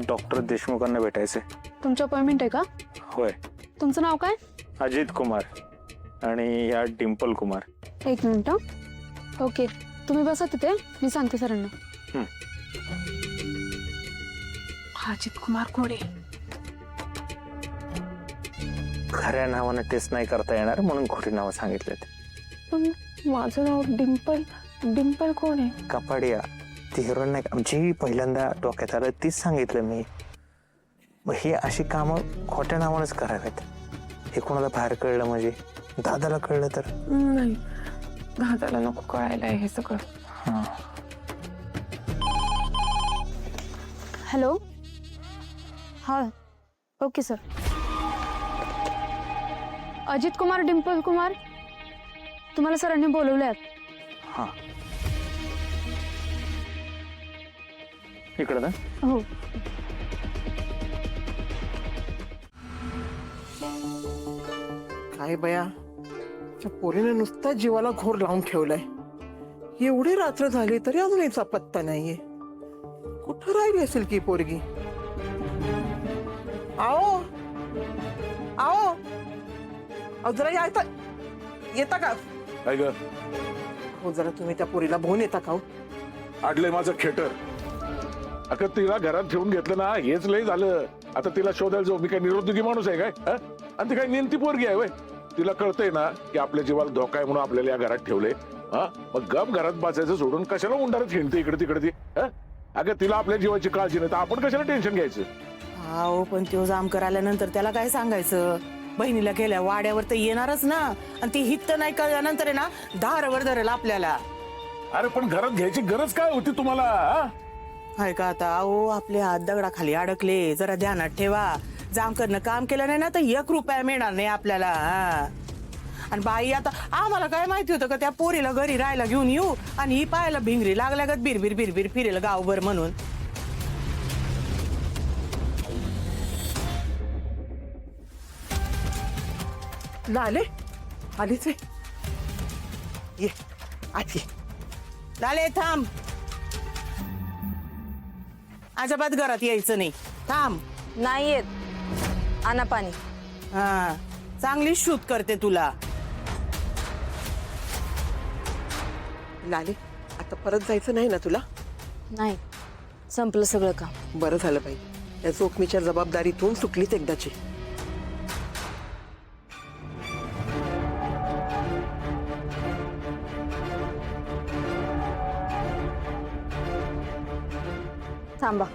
Doctor देशमुखांना भेटायचे. तुमची appointment आहे का? होय. तुमचं नाव काय? अजित कुमार आणि या डिंपल कुमार. एक मिनिट. ओके, तुम्ही बसा तिथे, मी सांगते सरांना. अजित कुमार कोडे. खऱ्या नावानं टेस्ट नाही करता येणार म्हणून खोटी नावं सांगितलेत. पण माझं नाव डिंपल. डिंपल कोण आहे? कपाडिया, ती हिरोईन नाही का, जी पहिल्यांदा डोक्यात आलं तीच सांगितलं मी. मग ही अशी कामं खोट्या नावानंच करावेत. हे कोणाला बाहेर कळलं म्हणजे दादाला कळलं तर नाही, दादाला नको कळायला हे सगळं. हॅलो. हां, ओके सर. अजित कुमार, डिंपल कुमार, तुम्हाला सरांनी बोलवले आहेत. हां, इकडं ना. हो. काय बया, त्या पोरीने नुसता जीवाला घोर लावून ठेवलाय. एवढी रात्र झाली तरी अजून याचा पत्ता नाहीये. कुठं राहिली असेल की पोरगी? आओ आओ, जरा येता का? काय ग? हो, जरा तुम्ही त्या पोरीला घेऊन येता का? आडलंय माझं खेटर. अगं तिला घरात ठेवून घेतलं ना, हेच लय झालं. आता तिला शोधायला जाऊ मी? काय निरोधकी माणूस आहे काय? आणि ती काय नेमती पोरगी आहे वय? तिला कळतंय ना की आपल्या जीवाला धोका आहे म्हणून आपल्याला या घरात ठेवले. मग गप घरात बसायचं सोडून कशाला उंडारत हिंडते इकडे तिकडे ती? अगं तिला आपल्या जीवाची काळजी नाही तर आपण कशाला टेन्शन घ्यायचं? हो, पण तो जामकर आल्यानंतर त्याला काय सांगायचं? बहिणीला गेल्या वाड्यावर तर येणारच ना, आणि ती हित नाही कळल्यानंतर आहे ना धारवर धरेल आपल्याला. अरे पण घरात घ्यायची गरज काय होती तुम्हाला? हाय का आता? अहो, आपले हात दगडाखाली अडकले, जरा ध्यानात ठेवा. जामकरनं काम केलं नाही ना तर 1 रुपया मिळणार नाही आपल्याला. आणि बाई, आता आम्हाला काय माहिती होतं का त्या पोरीला घरी राहायला घेऊन येऊ आणि ही पाहायला भिंगरी लागल्यागत बिरबिर बिरबिर फिरेल गावभर म्हणून. लाले आलीच आहे. ये आत ये. लाले, थांब. अजिबात घरात यायचं नाही. थांब. नाही येत. आणा पाणी. हा, चांगली शूट करते तुला. लाले, आता परत जायचं नाही ना तुला? नाही, संपलं सगळं काम. बरं झालं बाई, या जोखमीच्या जबाबदारीतून सुटलीच एकदाची. थांबा.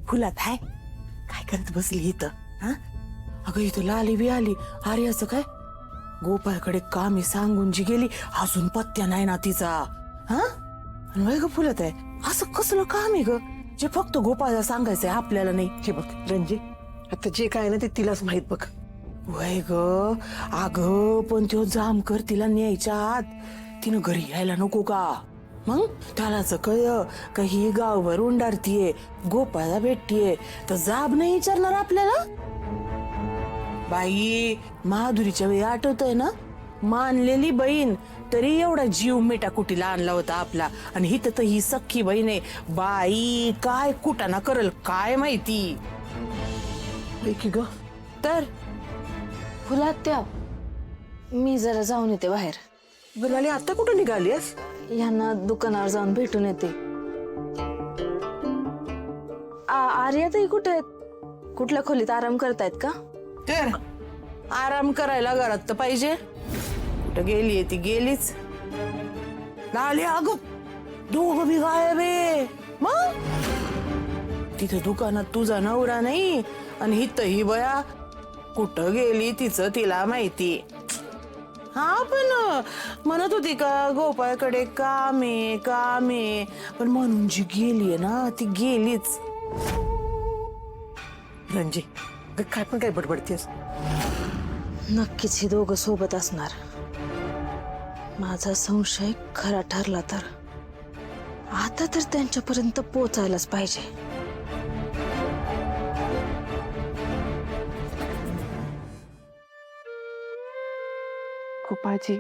फुलात आहे काय करत बसली इथं? हा, अगं इथं लाली बी आली. अरे असं काय? गोपाळकडे कामी सांगून जी गेली, अजून पत्त्या नाही ना तिचा. हा, वय ग फुलत आहे. असं कसलं काम आहे ग जे फक्त गोपाळला सांगायचंय आपल्याला नाही? हे बघ रणजी, आता जे काय ना ते तिलाच माहित बघ. वय ग, अगं पण तो जामकर तिला न्यायच्या आत तिनं घरी यायला नको का? मग त्यालाच कळ का ही गावभर उंडारतीये, गोपाळला भेटतीये, तर जाब नाही विचारणार आपल्याला? बाई, माधुरीच्या वेळी आठवतंय ना, मानलेली बहीण तरी एवढा जीव मेटाकुटीला आणला होता आपला, आणि ही तर ही सख्खी बहीण आहे. बाई, काय कुटाणा करल काय माहिती. की ग तर फुलात त्या मी जरा जाऊन येते बाहेर. गुलाली आता कुठं निघालीस? यांना दुकानावर जाऊन भेटून येते. आर्याताई कुठे आहेत? कुठल्या खोलीत आराम करतायत का? तर आराम करायला घरात तर पाहिजे. कुठं गेलीये ती गेलीच. लाली अगं दोघं बी गायब आहे. मग तिथं दुकानात तुझा नवरा नाही आणि हित ही बया कुठं गेली तिचं तिला माहिती. हा पण म्हणत होती का गोपाळकडे काम आहे पण म्हणून जी गेलीये ना ती गेलीच. रंजी काय पण काय बडबडतेस? नक्कीच ही दोघं सोबत असणार. माझा संशय खरा ठरला तर आता तर त्यांच्यापर्यंत पोहोचायलाच पाहिजे. गोपाळजी,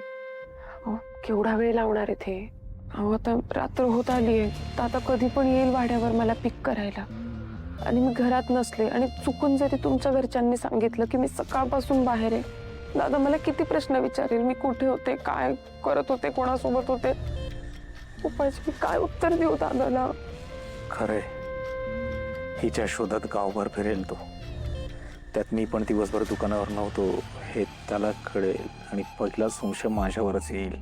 अहो केवढा वेळ लावणार आहे ते? अहो आता रात्र होत आली आहे, तर आता कधी पण येईल वाड्यावर मला पिक करायला. आणि मी घरात नसले आणि चुकून जरी तुमच्या घरच्यांनी सांगितलं की मी सकाळपासून बाहेर आहे, दादा मला किती प्रश्न विचारेल. मी कुठे होते, काय करत होते, कोणासोबत होते? गोपाळजी मी काय उत्तर देऊ दादाला? खरंय, हिच्या शोधात गावभर फिरेल तो. त्यात मी पण दिवसभर दुकानावर नव्हतो हे त्याला कळेल आणि पहिला संशय माझ्यावरच येईल.